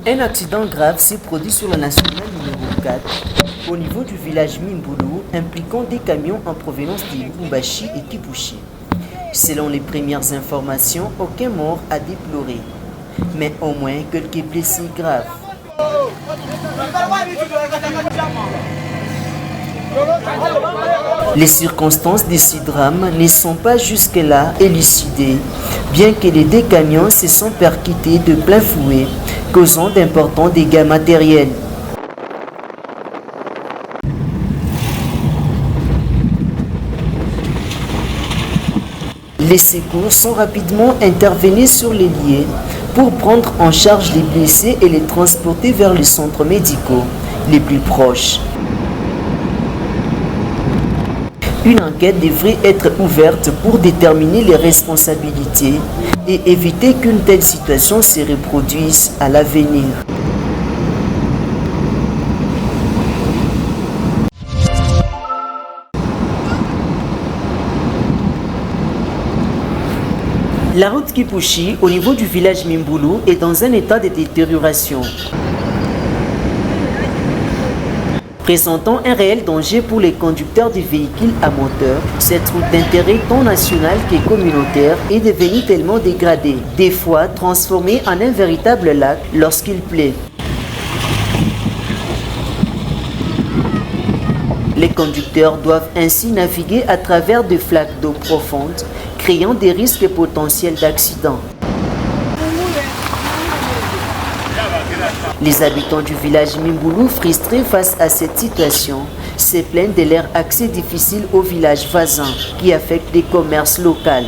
Un accident grave s'est produit sur la nationale numéro 4 au niveau du village Mimboulou impliquant des camions en provenance de Lubumbashi et Kipushi. Selon les premières informations, aucun mort à déplorer, mais au moins quelques blessés graves. Les circonstances de ce drame ne sont pas jusque-là élucidées, bien que les deux camions se sont percutés de plein fouet, causant d'importants dégâts matériels. Les secours sont rapidement intervenus sur les lieux pour prendre en charge les blessés et les transporter vers les centres médicaux les plus proches. Une enquête devrait être ouverte pour déterminer les responsabilités et éviter qu'une telle situation se reproduise à l'avenir. La route Kipushi, au niveau du village Mimboulou, est dans un état de détérioration, présentant un réel danger pour les conducteurs de véhicules à moteur. Cette route d'intérêt tant national que communautaire est devenue tellement dégradée, des fois transformée en un véritable lac lorsqu'il pleut. Les conducteurs doivent ainsi naviguer à travers des flaques d'eau profondes, créant des risques potentiels d'accident. Les habitants du village Mimboulou, frustrés face à cette situation, se plaignent de leur accès difficile au village voisin qui affecte les commerces locaux.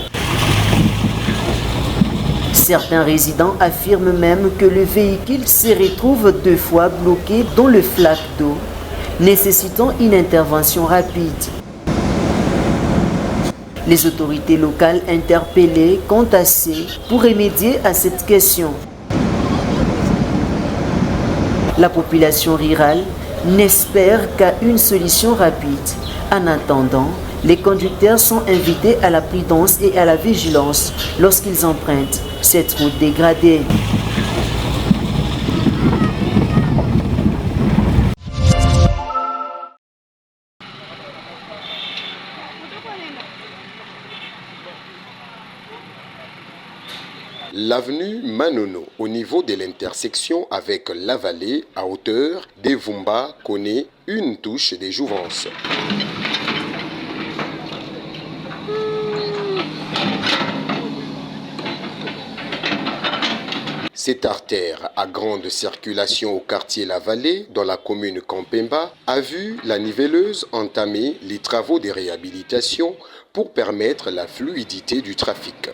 Certains résidents affirment même que le véhicule se retrouve deux fois bloqué dans le flaque d'eau, nécessitant une intervention rapide. Les autorités locales interpellées comptent assez pour remédier à cette question. La population rurale n'espère qu'à une solution rapide. En attendant, les conducteurs sont invités à la prudence et à la vigilance lorsqu'ils empruntent cette route dégradée. L'avenue Manono, au niveau de l'intersection avec la vallée, à hauteur d'Evumba, connaît une touche de jouvence. Cette artère à grande circulation au quartier La Vallée, dans la commune Kampemba, a vu la niveleuse entamer les travaux de réhabilitation pour permettre la fluidité du trafic.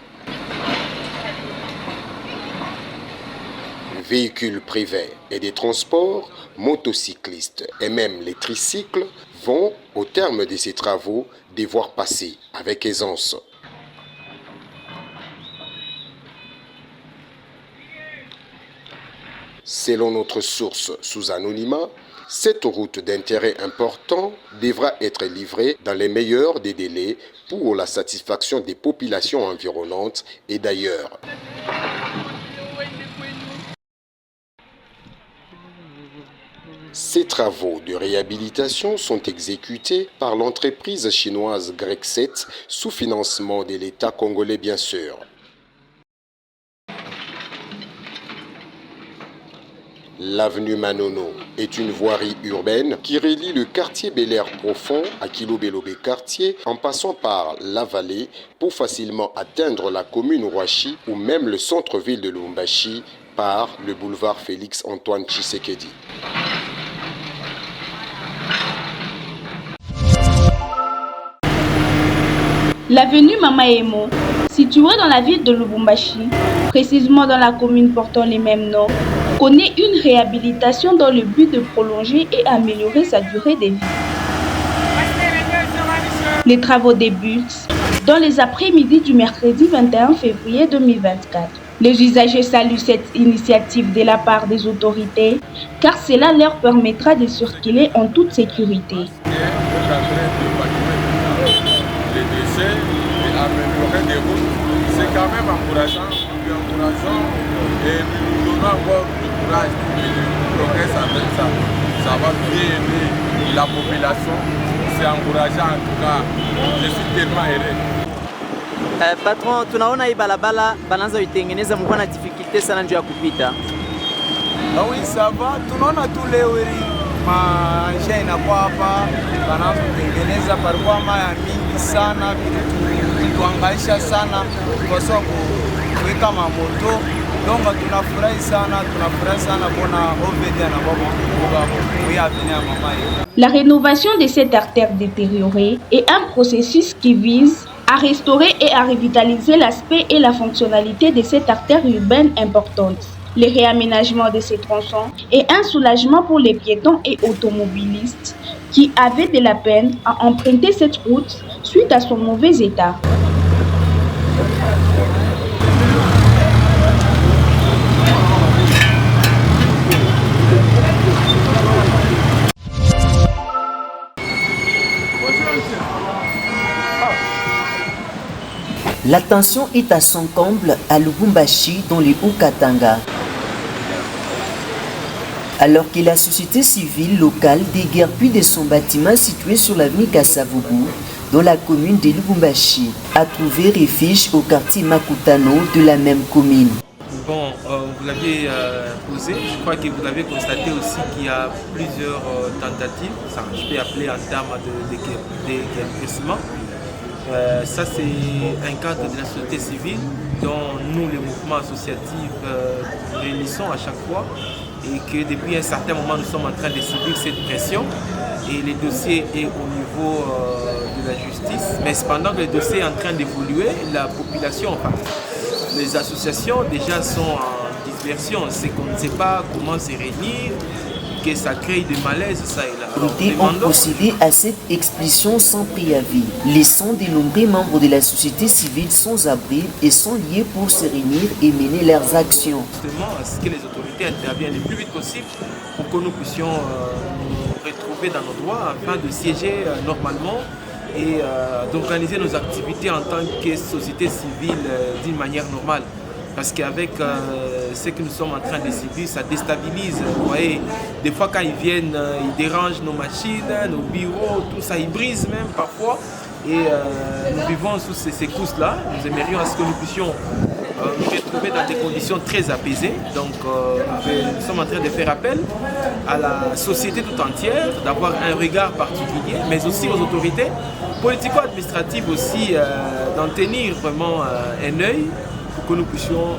Véhicules privés et des transports, motocyclistes et même les tricycles vont, au terme de ces travaux, devoir passer avec aisance. Selon notre source sous anonymat, cette route d'intérêt important devra être livrée dans les meilleurs des délais pour la satisfaction des populations environnantes et d'ailleurs. Ces travaux de réhabilitation sont exécutés par l'entreprise chinoise Grexet sous financement de l'État congolais bien sûr. L'avenue Manono est une voirie urbaine qui relie le quartier Bel-Air profond à Kilobelobé quartier en passant par la vallée pour facilement atteindre la commune Ouachi ou même le centre-ville de Lubumbashi par le boulevard Félix-Antoine Tshisekedi. L'avenue Mamaemo, située dans la ville de Lubumbashi, précisément dans la commune portant les mêmes noms, connaît une réhabilitation dans le but de prolonger et améliorer sa durée de vie. Les travaux débutent dans les après-midi du mercredi 21 février 2024. Les usagers saluent cette initiative de la part des autorités car cela leur permettra de circuler en toute sécurité. Et améliorer des routes, c'est quand même encourageant et nous donnons encore du courage pour progresser avec ça. Ça va bien aider la population. C'est encourageant en tout cas. Je suis tellement heureux. Patron, tunaona hii barabara banaanza kuitengeneza, mko na difficulty sana njoo ya kupita. Ah oui, ça va. Tunaona tu leo hii maisha inakuwa hapa banaanza kutengeneza parikuwa maya mingi sana, tuangaisha sana kwa sababu kuweka mamoto. Donc tunafurahi sana bona OVD na baba kuya venir mama. La rénovation de cette artère détériorée est un processus qui vise à restaurer et à revitaliser l'aspect et la fonctionnalité de cette artère urbaine importante. Le réaménagement de ces tronçons est un soulagement pour les piétons et automobilistes qui avaient de la peine à emprunter cette route suite à son mauvais état. La tension est à son comble à Lubumbashi, dans les Haut-Katanga. Alors que la société civile locale déguerpit de son bâtiment situé sur l'avenue Kassavubu, dans la commune de Lubumbashi, a trouvé refuge au quartier Makutano de la même commune. Bon, vous l'aviez posé, je crois que vous avez constaté aussi qu'il y a plusieurs tentatives, ça, je peux appeler en termes de déguerpissement. Ça c'est un cadre de la société civile dont nous, les mouvements associatifs, réunissons à chaque fois et que depuis un certain moment nous sommes en train de subir cette pression et le dossier est au niveau de la justice. Mais cependant que le dossier est en train d'évoluer, la population, enfin, les associations déjà sont en dispersion, c'est qu'on ne sait pas comment se réunir, que ça crée des malaises, ça et là. Les autorités ont procédé à cette expulsion sans préavis, laissant de nombreux membres de la société civile sans abri et sans lieu pour se réunir et mener leurs actions. Justement, à ce que les autorités interviennent le plus vite possible pour que nous puissions nous retrouver dans nos droits afin de siéger normalement et d'organiser nos activités en tant que société civile d'une manière normale. Parce qu'avec ce que nous sommes en train de subir, ça déstabilise. Vous voyez, des fois quand ils viennent, ils dérangent nos machines, nos bureaux, tout ça, ils brisent même parfois. Et nous vivons sous ces courses-là. Nous aimerions à ce que nous puissions nous retrouver dans des conditions très apaisées. Donc nous sommes en train de faire appel à la société tout entière, d'avoir un regard particulier, mais aussi aux autorités politico-administratives aussi, d'en tenir vraiment un œil pour que nous puissions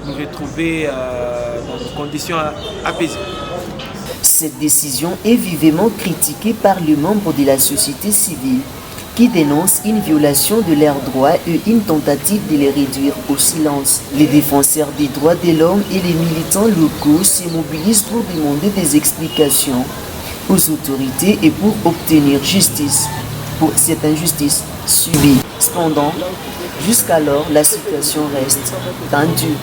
nous retrouver dans des conditions apaisées. Cette décision est vivement critiquée par les membres de la société civile qui dénoncent une violation de leurs droits et une tentative de les réduire au silence. Les défenseurs des droits de l'homme et les militants locaux se mobilisent pour demander des explications aux autorités et pour obtenir justice pour cette injustice subie. Cependant, jusqu'alors, la situation reste tendue.